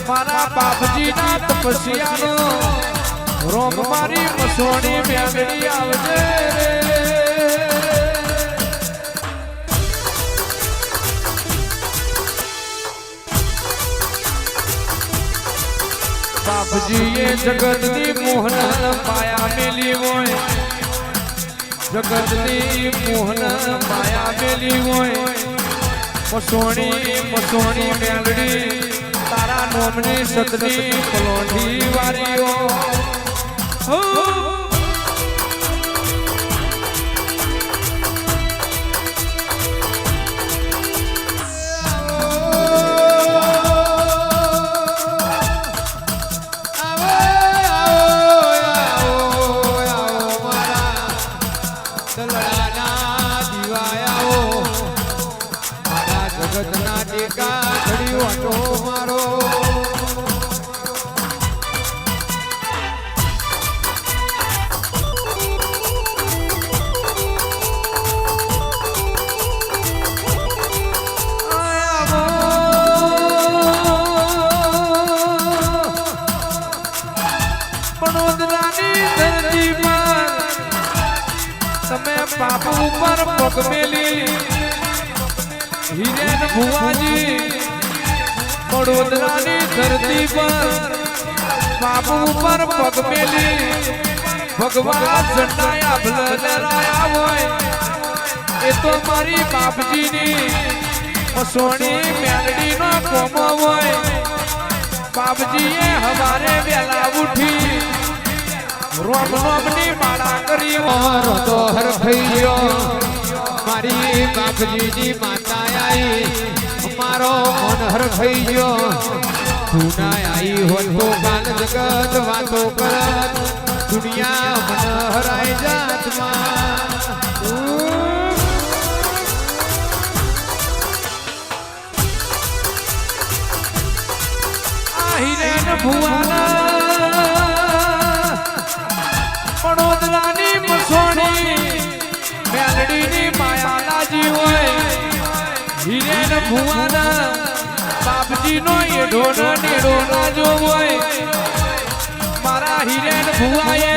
મારા બાપજી ના તપસ્યાનો રોમ મારી મસોણી મેલડી આવજે બાપજીએ જગતની મોહન માયા મેલી હોય જગતની મોહન માયા મેલી હોય મસોણી મેલડી તારા નોમની સતની પલોઠી વારીઓ જગતના ટેકા ચડ્યો હતો મારો તમે બાપુ ઉપર પગ મેલી હિરેન ભુવાજી વડોદરાની ધરતી પર બાપુ ઉપર પગ મેલી ભગવાન ઝંડાયા ભલરાયા હોય એ તો મારી બાપજીની મસોણી મેલડીનો કોમો હોય બાપજીએ હવારે વેલા ઉઠી રોમ રોમની માળા કરી તો હરખાઈ ગયો મારી બાપજીની માતા આઈ મારો મન હરખાઈ ગયો તું ના આઈ હોત તો કાલ જગત વાતો કરત દુનિયા મન હરાઈ જાતમાં આ હિરેન ભુવાના વડોદરાની મસોણી મેલડીની માયા લાજી હોય હિરેન ભુવાના બાપજીનો એઢો નેડો રાજો હોય મારા હિરેન ભુવાએ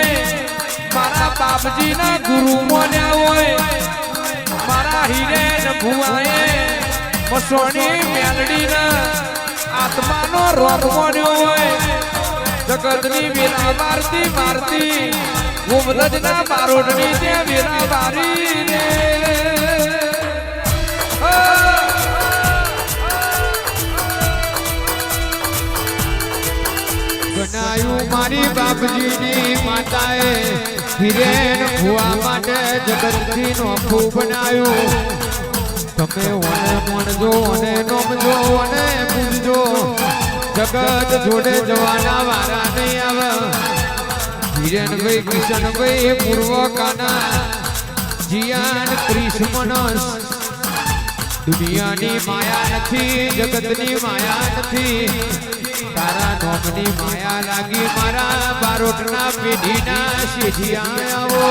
મારા બાપજીના ગુરુ મોન્યા હોય મારા હિરેન ભુવાએ મસોણી મેલડીના આત્માનો રોગ મોન્યો હોય જગતની વીરા મારતી ગુમરજના બારોટની તે વીરા વારી રે બનાયું મારી બાપજીની માતાએ હિરેન ભુવા માટે જગતથી નોખું બનાયું તમે ઓને મણજો અને નોમજો અને પૂજજો જગત જોડે જવાના વારા નહીં આવે હિરેનભાઈ કિશનભાઈ પૂર્વ કાના જીયાન ક્રિસ્મનસ દુનિયાની માયા નથી જગતની માયા નથી તારા નોમની માયા લાગી મારા બારોટના પેઢીના શેઠિયા આવો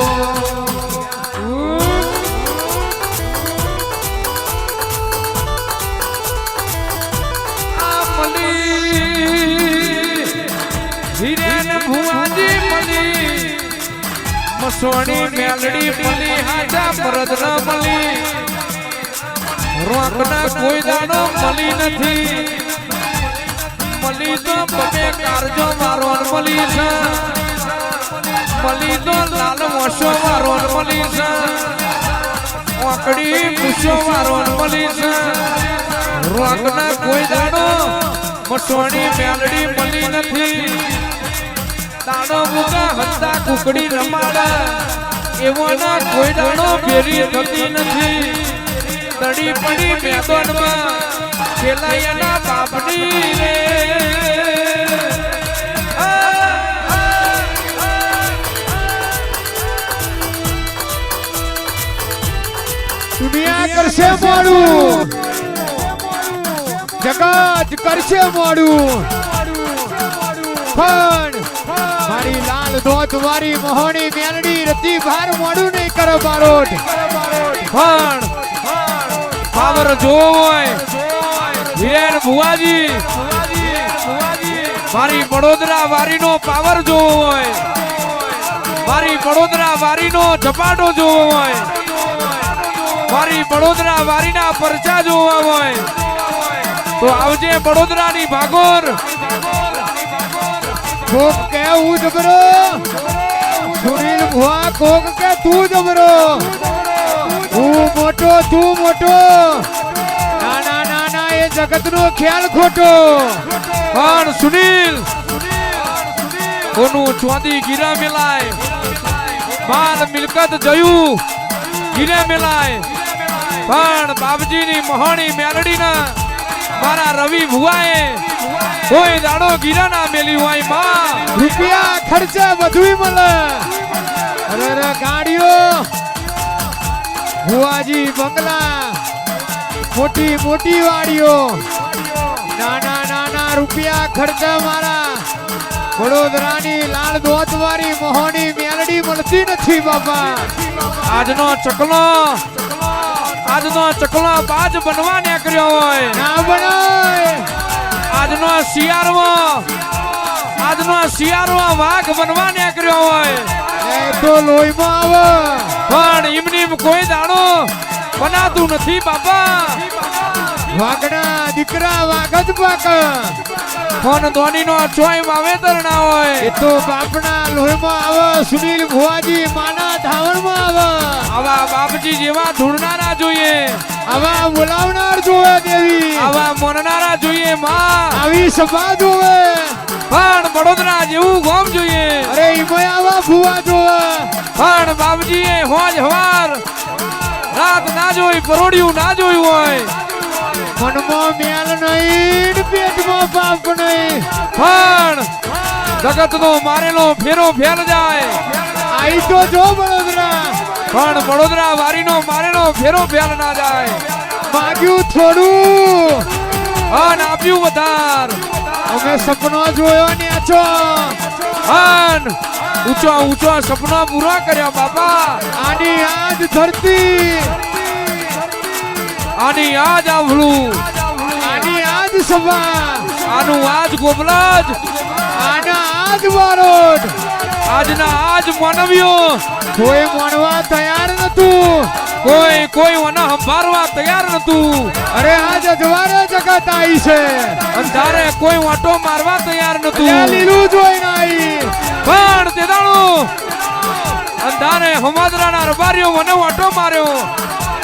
હિરેન ભુવાજી મળી મસોણી મેલડી મળી હાજા મરદ ન મળી રોકના કોઈ દાડો મળી નથી મળી તો બને કારજો મારો મળી છે મળી તો લાલ મોશો મારો મળી છે ઓકડી પૂછો મારો મળી છે રોકના કોઈ દાડો મસોણી મેલડી મળી નથી દાડો મુકા હંતા કુકડી રમાડા એવો ના કોઈ દાડો ફેરી થતી નથી તડી પડી મેદાનમાં ખેલાયાના બાપની રે દુનિયા કરશે મોડું જગત કરશે મોડું પણ મારી લાલ ધોત મારી મોહણી મેલડી રતી ભાર મોડું નહીં કરે બારોટ પણ પાવર જોવો હોય હિરેન ભુવાજી મારી વડોદરા વારીનો પાવર જોવો હોય, મારી વડોદરા વારીનો ઝપાટો જોવો હોય, મારી વડોદરા વારીના પરચા જોવા હોય તો આવજે વડોદરાની ભાગોર. કોક કે હું જબરો, સુનિલ ભુવા કોક કે તું જબરો, હું મોટો તું મોટો, ના ના ના ના એ જગતનો ખ્યાલ ખોટો. પણ સુનિલ કોનું ચોદી ગીરા મેલાય, માલ મિલકત જયું ગીરે મેલાય, પણ બાપજીની મહોણી મેલડીના મારા રવિ ભુવાએ કોઈ દાડો ગીરા ના મેલી હોય માં. રૂપિયા ખર્ચા બધું મળે. અરે અરે ગાડીઓ, ભુવાજી બંગલા, મોટી મોટી વાડીઓ, નાના નાના રૂપિયા ખર્ચા મારા વડોદરાની લાલ દોત વાળી મોહની મેલડી મળતી નથી બાપા. આજનો ચકલો બાજ બનવા નીકળ્યો હોય, ના બનાય. આજનો શિયાળો વાઘ બનવા નીકળ્યો હોય, એ તો લોહીમાં આવે. પણ એમની કોઈ દાડો બનાતું નથી બાપા. વાઘના દીકરા વાઘ જ પાક. ફોન ધોનીનો ચોય વાવેતર ના હોય, એ તો બાપના લોહીમાં આવે. સુનિલ ભુવાજી માના ધાવણમાં આવે. આવા બાપજી જેવા ધૂળનારા જોઈએ, આવા બોલાવનાર જોવે દેવી, આવા મોનનારા જોઈએ માં. આવી સભા જોવે. પણ વડોદરા જેવું ગામ જોઈએ, અરે ઈમય આવા ભુવા જોવે. પણ બાપજીએ હોજ હવાર રાત ના જોઈ, પરોડિયું ના જોયું હોય, મનમાં મેલ નહીં ને પેટમાં પાપ નહીં. પણ જગતનો મારેલો ફેરો ફેલ જાય. આઈ તો જો વડોદરા, પણ વડોદરા વારીનો મારેલો ફેરો ફેલ ના જાય. માગ્યું થોડું અન આપ્યું વધાર, અમે સપનો જોયો નેચો. અન ઊંચો ઊંચો સપનો પૂરો કર્યા બાપા. આની આજ ધરતી, આની આજ આવલું, આની આજ સભા, આનું આજ ગોબલાજ, આના આજ બારોટ. આજના આજ માનવ્યો કોઈ માનવા તૈયાર નતું. કોઈ મને સંભાળવા તૈયાર નતું. અરે આજ અજવારે જગત આવી છે, અંધારે કોઈ વાંટો મારવા તૈયાર ત્યાં નતું. લીલું જોઈને આવી. પણ તે દાડો અંધારે હમાદરાના રબારીઓ મને વાંટો માર્યો.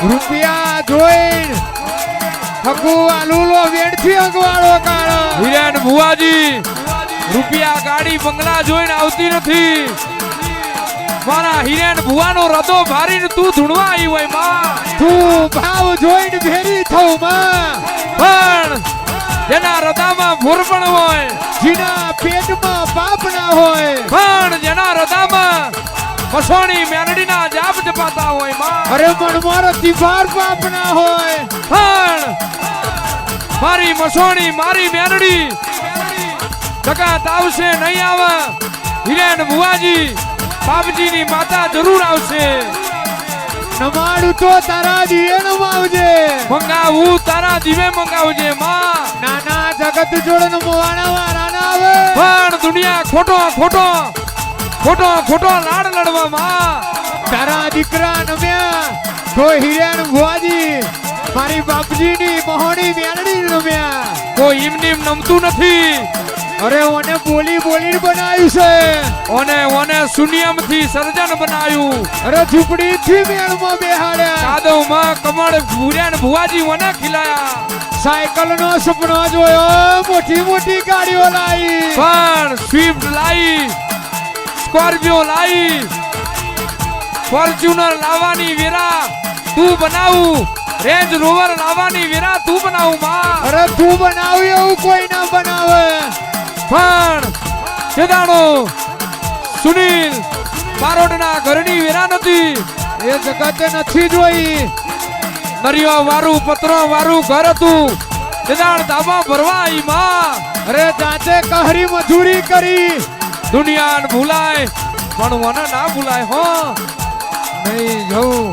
રૂપિયા જોઈને હકુ આલુલો વેડથી અગવાડો કાઢો. હિરેન ભુવાજી રૂપિયા ગાડી બંગલા જોઈને આવતી નથી. મારા હિરેન ભુવાનો રદો ભારીને તું ધૂણવા આવી હોય માં. તું ભાવ જોઈને ભેરી થઉં માં. પણ જેના હૃદયમાં ભૂરપણ હોય, જીના પેટમાં પાપ ના હોય, પણ જેના હૃદયમાં મસોણી મેલડીના જાપ જપાતા હોય માં. અરે મનમારો તિભાર પાપ ના હોય. પણ મારી મસોણી મારી મેલડી જગત આવશે નહીં આવે. હિરેન ભુવાજી બાપજીની માતા જરૂર આવશે. નમાડું તો તારા દિયે નમાવજે. મંગાવું તારા દીવે મંગાવજે માં. નાના જગત જોડે નમવાના વાળા ના આવે. પણ દુનિયા ખોટો લાડ લડવા માં. તારા દીકરા નમ્યા તો હિરેન ભુવાજી મારી બાપજીની મહોણી મેલડી નમ્યા. કોઈ એમની નમતું નથી. અરે ઓને બોલી બોલી બનાવ્યું છે. ઓને શૂન્યમથી સર્જન બનાવ્યું. અરે ઝૂંપડી થી મેળમાં બેહાડ્યા. કાદવમાં કમળ ભૂર્યા ભુવાજી ઓને ખીલાયા. સાયકલ નો સપનો જોયો, મોટી મોટી ગાડીઓ લાવી. પણ સ્વિફ્ટ લાવી, સ્કોર્પિયો લાવી, ફોર્ચ્યુનર લાવવાની વેરા તું બનાવું, રેન્જ રોવર લાવવાની વેરા તું બનાવું માં. અરે તું બનાવ એવું કોઈ ના બનાવે. પણ કેદાણો સુનિલ બારોટના ઘરની વેરા નથી. એ જગતે નથી જોઈ. નરિયો વારું પત્રો વારું ઘર હતું. કેદાણ દાબા ભરવા આવી માં. અરે જાતે કહરી મજૂરી કરી. દુનિયાને ભૂલાય પણ મને ના ભૂલાય હો. નહીં જવું,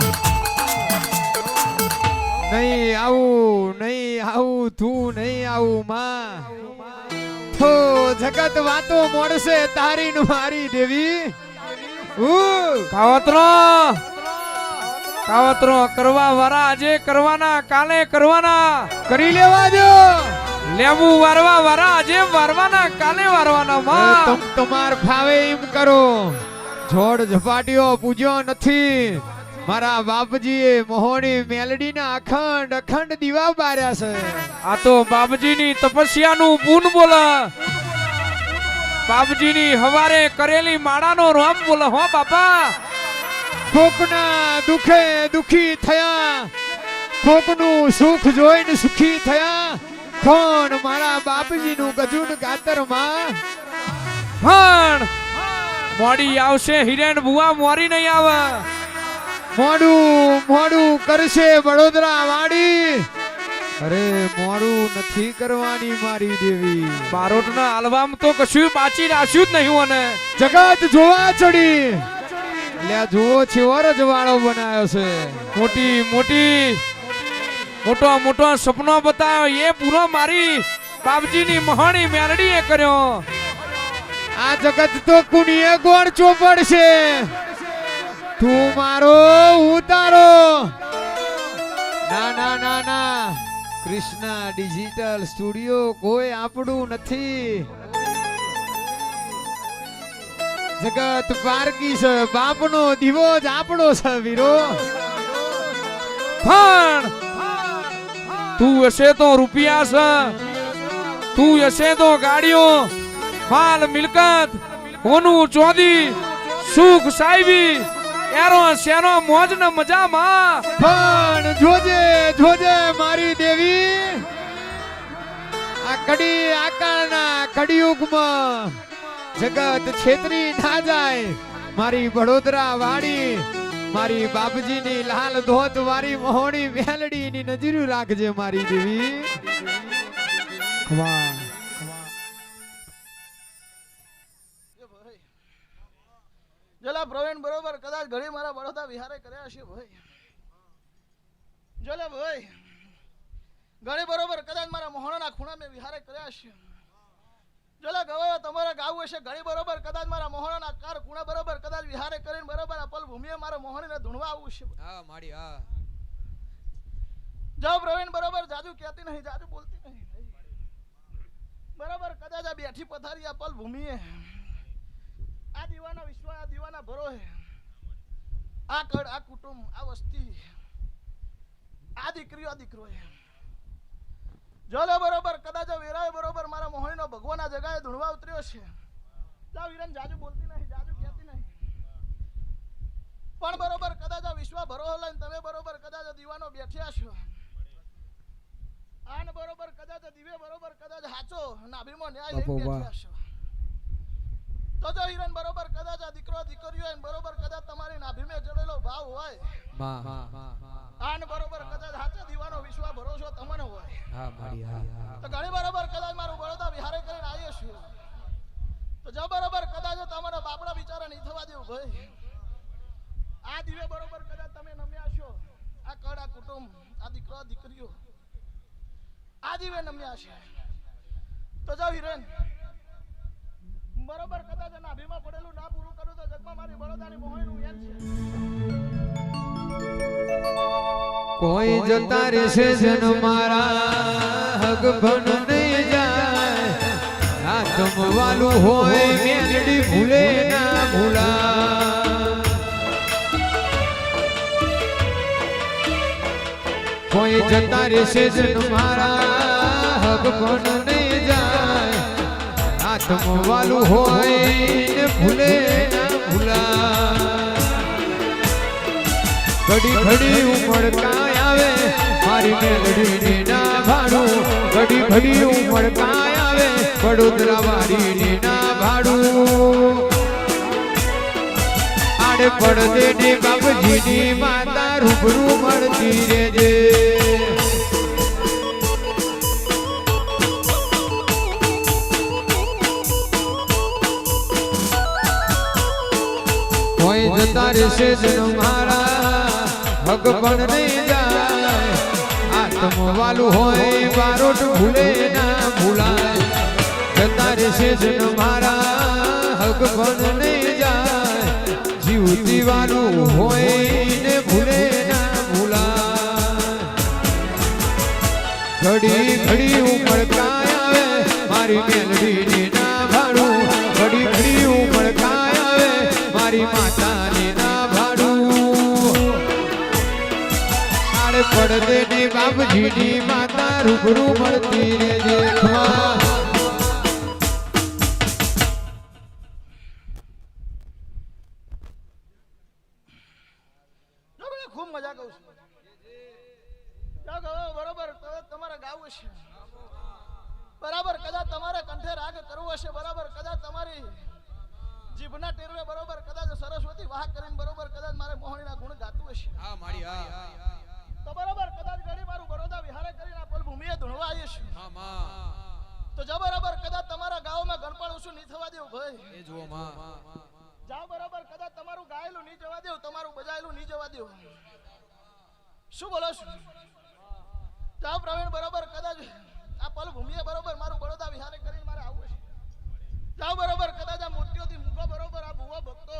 નહીં આવું, નહીં આવું, તું નહીં આવું માં. હો જગત વાતો મોડશે તારી ને મારી દેવી કાવતરો કરવા વાળા આજે કરવાના કાલે કરવાના કરી લેવા દો લેવું વારવા વાળા આજે વારવાના કાલે વારવાના માં તમ તમાર ફાવે એમ કરો જોડ ઝપાટીઓ પૂજ્યો નથી મારા બાપજીએ મોહણી મેલડીના અખંડ અખંડ દીવા બાર્યા છે આ તો બાપજીની તપસ્યાનું પૂન બોલા બાપજીની હવારે કરેલી માળાનો રામ બોલે હો બાપા કોકના દુખે દુખી થયા કોકનું સુખ જોઈને સુખી થયા કોણ મારા બાપજીનું ગજુન ગાતરમાં પણ મોડી આવશે હિરેન બુઆ મોરી નહીં આવે મોડું મોડું કરશે વડોદરા વાડી અરે મોડું નથી કરવાની મારી દેવી બારોટના આલવામ તો કશું બાચી રાખ્યું જ નહીં મને જગત જોવા ચડી લે જુઓ છેવર જ વાળો બનાવ્યો છે મોટો મોટો સપનો બતાવ્યો એ પૂરો મારી બાપજીની મહાણી મેલડીએ કર્યો આ જગત તો કુણીએ ગોળ ચોપડ છે તું મારો ઉતારો ના ના ના ના કૃષ્ણા ડિજિટલ સ્ટુડિયો કોઈ આપણું નથી જગત પારકી છે બાપનો દીવો જ આપણો છે વીરો પણ તું હશે તો રૂપિયા છે તું હશે તો ગાડીઓ માલ મિલકત હોનું ચોદી સુખ સાહેબી એરો શેરો મોજ ને મજામાં પણ જોજે જોજે મારી દેવી આ કડી આકારના કડિયુગમાં જગત છેતરી ના જાય મારી વડોદરા વાડી મારી બાપજીની લાલ ધોત વારી મોહણી મેલડીની નજરું રાખજે મારી દેવી વાહ જલા પ્રવીણ બરોબર કદાચ ઘડી મારા બળોદા વિહારે કર્યા હશે ભાઈ જલા ભાઈ ઘડી બરોબર કદાચ મારા મોહણાના ખૂણા મેં વિહારે કર્યા હશે જલા ગવાયો તમારે ગાવું હશે ઘડી બરોબર કદાચ મારા મોહણાના કાર ખૂણા બરોબર કદાચ વિહારે કરીને બરોબર આ પલ ભૂમિએ મારા મોહણીને ધૂણવા આવું છે હા માડી હા જાઓ પ્રવીણ બરોબર જાજુ કહેતી નહીં જાજુ બોલતી નહીં બરોબર કદાચ આ બેઠી પથારી આ પલ ભૂમિએ આ દીવાના વિશ્વ આ દીવાના ભરો હે આ કડ આ કુટુંબ આ વસ્તી આ દીકરીઓ આ દીકરો હે જોલે બરોબર કદાચ વેરાય બરોબર મારા મોહણીનો ભગવાનના જગાએ ધૂણવા ઉતર્યો છે જા વીરન જાજુ બોલતી નહીં જાજુ કહેતી નહીં પણ બરોબર કદાચ આ વિશ્વ ભરો લઈને તમે બરોબર કદાચ દીવાનો બેઠ્યા છો આન બરોબર કદાચ દીવે બરોબર કદાચ હાચો નાભીમાં ન્યાય લઈને બેઠ્યા છો તો જો હિરન બરોબર કદાચ આ દીકરો દીકરીઓ એને બરોબર કદાચ તમારી નાભીમે જડેલો ભાવ હોય આન બરોબર કદાચ હાચા દીવાનો વિશ્વ ભરોસો તમને હોય તો ઘણી બરોબર કદાચ મારું બળોદા વિહારે કરીને આવ્યો છું તો જો બરોબર કદાચ તમારા બાપડા બિચારા નહીં થવા દેવું ભાઈ આ દીવે બરોબર કદાચ તમે નમ્યા છો આ કડ આ કુટુંબ આ દીકરો દીકરીઓ આ દીવે નમ્યા છે તો જો હિરન બરોબર કદાચ નાભીમાં પડેલું ના પૂરું કરું તો જગમાં મારી બળોદાની મોહણીનું એમ છે કોઈ જતા રહેશે જન મારા હગ ભન નહીં જાય આત્મ વાલું હોય મેલડી ભૂલે ના ભૂલા કોઈ જતા રહેશે જન મારા હગ ભન નહીં જાય આત્મ વાલું હોય ને ભૂલે ના ભૂલા ઘડી ઘડી ઉમળકાય આવે મારી મેલડીને ના ભાડું ઘડી ઘડી ઉમળકાય આવે વડોદરા વાડીને ના ભાડું આડે પડદે ને બાપજીની માતા રૂબરૂ મળતી રેજે કોઈ જતા રહેશે જન મારા હગ પણ નહીં જાય આત્મ વાલું હોય બારોટ ભૂલે ના ભૂલાય જતા છે જન મારા હક પણ નહીં જાય જીવતી વાલું હોય ને ભૂલે ના ભૂલા ઘડી ઘડી ઉમળકાય આવે મારી મેલડીને ના ભાડું ઘડી ઘડી ઉમળકાય આવે મારી માતાને ના ભાડું આડે પડદે ની બાપજીની માતા રૂબરૂ મળતી રહેજે ખૂબ મજા કહું છું બરોબર તમારે ગાવું છે બરાબર કદાચ તમારે કંઠે રાગ કરવો હશે બરાબર કદાચ તમારી જીભના ટેરવે બરોબર કદાચ સરસ્વતી વાહ કરીને બરોબર કદાચ મારે મોહણીના ગુણ ગાતું હશે હા મારી હા તો બરોબર કદાચ ઘડી મારું બરોડા વિહારે કરીને આ પલ ભૂમિએ ધૂણવા આવીશ હા માં તો જા બરાબર કદાચ તમારા ગામમાં ગણપાળ ઓછું નહીં થવા દેવું ભાઈ એ જુઓ માં જાઓ બરાબર કદાચ તમારું ગાયેલું નહીં જવા દેવું તમારું બજાયેલું નહીં જવા દેવું શું બોલો છો જાઓ પ્રવીણ બરોબર કદાચ આ પલ ભૂમિએ બરોબર મારું બરોડા વિહારે કરીને મારે આવવું છે જાઓ બરોબર કદાચ આ મૂર્તિઓથી મૂકો બરોબર આ ભૂવો ભક્તો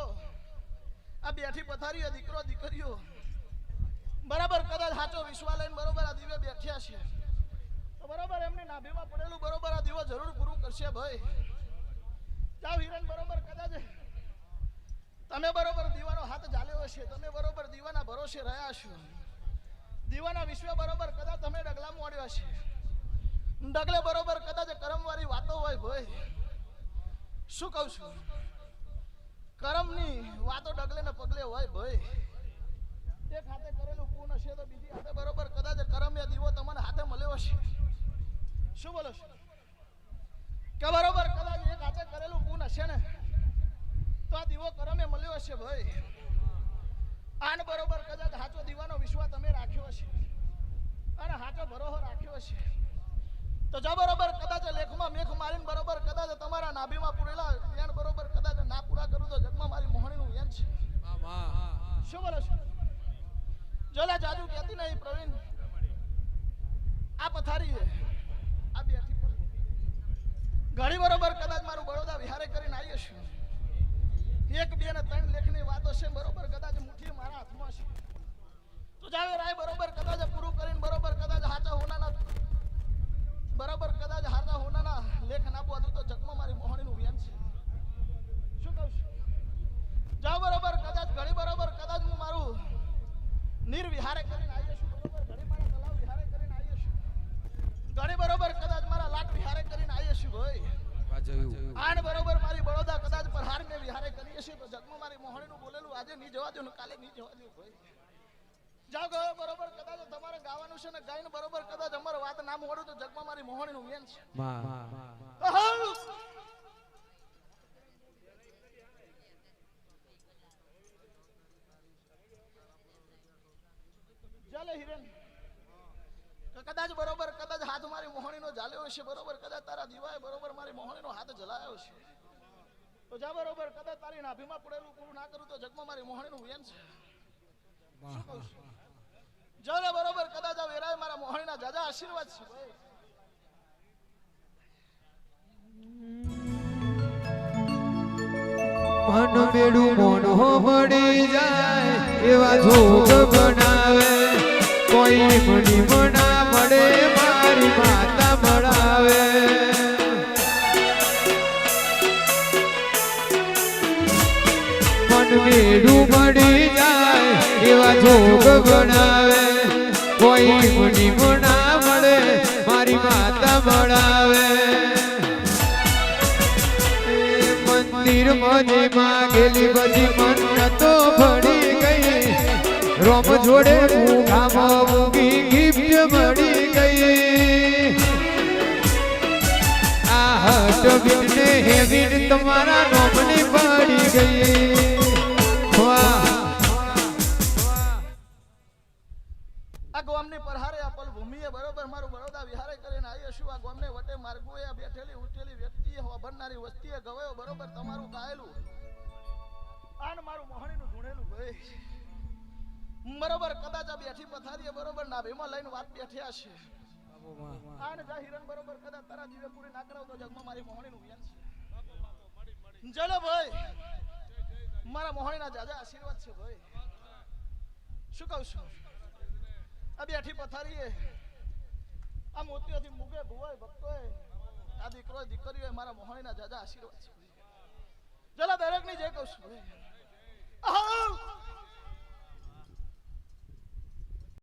આ બેઠી પથારીઓ દીકરો દીકરીઓ બરાબર કદાચ સાચો વિશ્વા લઈને બરોબર આ દિવે બેઠ્યા છે તો બરોબર એમની નાભીમાં પડેલું બરોબર આ દીવો જરૂર પૂરું કરશે ભાઈ જાઓ હિરણ બરોબર કદાચ તમે બરોબર દીવાનો હાથ ઝાલ્યો હશે તમે બરોબર દીવાના ભરોસે રહ્યા છો દીવાના વિશ્વ બરોબર કદાચ તમે ડગલા મોડ્યો હશે ડગલે બરોબર કદાચ કરમવાળી વાતો હોય ભાઈ શું કહું છું કરમની વાતો ડગલે ને પગલે હોય ભાઈ એક હાથે કરેલું પૂર્ણ હશે તો બીજી હાથે બરોબર કદાચ કરમ્ય દીવો તમને હાથે મળ્યો હશે શું બોલો છો કે બરોબર કદાચ એક હાથે કરેલું પૂર્ણ હશે ને તો આ દીવો કરમે મળ્યો હશે ભાઈ આન બરોબર કદાચ હાચો દીવાનો વિશ્વાસ તમે રાખ્યો હશે અને હાચો ભરોસો રાખ્યો હશે તો જો બરોબર કદાચ લેખમાં મેખ મારીને બરોબર કદાચ તમારા નાભીમાં પૂરેલા યાન બરોબર કદાચ ના પૂરા કરું તો જગમાં મારી મોહણીનું યાન છે શું બોલો છો જોલા જાજુ કહેતી નહીં પ્રવીણ આ પથારી આ બેઠી ઘણી બરોબર કદાચ મારું બરોડા વિહારે કરીને આવી હશે એક બે ને ત્રણ લેખની વાતો છે બરોબર કદાચ મુઠ્ઠી મારા હાથમાં છે તો જાવે રાય બરોબર કદાચ પૂરું કરીને બરોબર કદાચ હાચા હોનાના બરોબર કદાચ હાચા હોનાના લેખ નાખવા દઉં તો જગમાં મારી મોહણીનું વ્યાન છે શું કહું છું જાવ બરોબર કદાચ ઘણી બરોબર કદાચ હું મારું નિર્વિહારે કરીને આવી છું બરોબર ઘણી મારા તલાવ વિહારે કરીને આવી છું ઘણી બરોબર કદાચ મારા લાટ વિહારે કરીને આવી છું ભાઈ આન બરોબર મારી બરોડા કદાચ પ્રહાર ને વિહારે કરીએ છીએ તો જગમાં મારી મોહણીનું બોલેલું આજે નહીં જવા દો ને કાલે નહીં જવા દો ભાઈ જાઓ ગયો બરોબર કદાચ તમારે ગાવાનું છે ને ગાઈને બરોબર કદાચ અમારે વાત ના મોડું તો જગમાં મારી મોહણીનું વેન છે ચાલે હિરેન કદાચ બરોબર કદાચ હાથ મારી મોહણીનો ઝાલ્યો હશે બરોબર કદાચ તારા દીવાએ બરોબર મારી મોહણીનો હાથ જલાયો છે તો જા બરોબર કદાચ તારી નાભીમાં પડેલું પૂરું ના કરું તો જગમાં મારી મોહણીનું વેન છે શું કહું છું જોલે બરોબર કદાચ આ વેરાય મારા મોહણીના જાજા આશીર્વાદ છે ભાઈ મન મેળું મોનો મળી જાય એવા જોગ બનાવે કોઈ મણી મના મળે મારી માતા મળાવે મન મેળું મળી જાય એવા જોગ બનાવે કોઈ મણી મના મળે મારી માતા મળાવે મંદિર મને માગેલી બધી મન્નતો ભળી ગઈ રોમ જોડે મૂંઘામાં મૂંગી ગિફ્ટ મળી ગઈ આ હટ બીને હેવીન તમારા નોમની પડી ગઈ આ ગોમને પરહારે આ પલ ભૂમિએ બરોબર મારું બરોડા વિહારે કરીને આવી છું આ ગોમને વટે માર્ગોએ બેઠેલી ઉઠેલી વ્યક્તિએ હોબરનારી વસ્તીએ ગવાયો બરોબર તમારું ગાયેલું આન મારું મોહણીનું ધૂણેલું ભાઈ બરોબર કદાચ આ બેઠી પથારીએ બરોબર નાભીમાં લઈને વાત બેઠ્યા છે આન જા હિરણ બરોબર કદાચ તારા જીવે પૂરી ના કરાવ તો જગમાં મારી મોહણીનું વ્યાન છે ચલો ભાઈ મારા મોહણીના જાજા આશીર્વાદ છે ભાઈ શું કહું છું આ બેઠી પથારીએ આ મોતીઓથી મુગે ભુવાય ભક્તોય આ દીકરો દીકરીઓ મારા મોહણીના જાજા આશીર્વાદ છે ચલો દરેકની જે કહું છું ભાઈ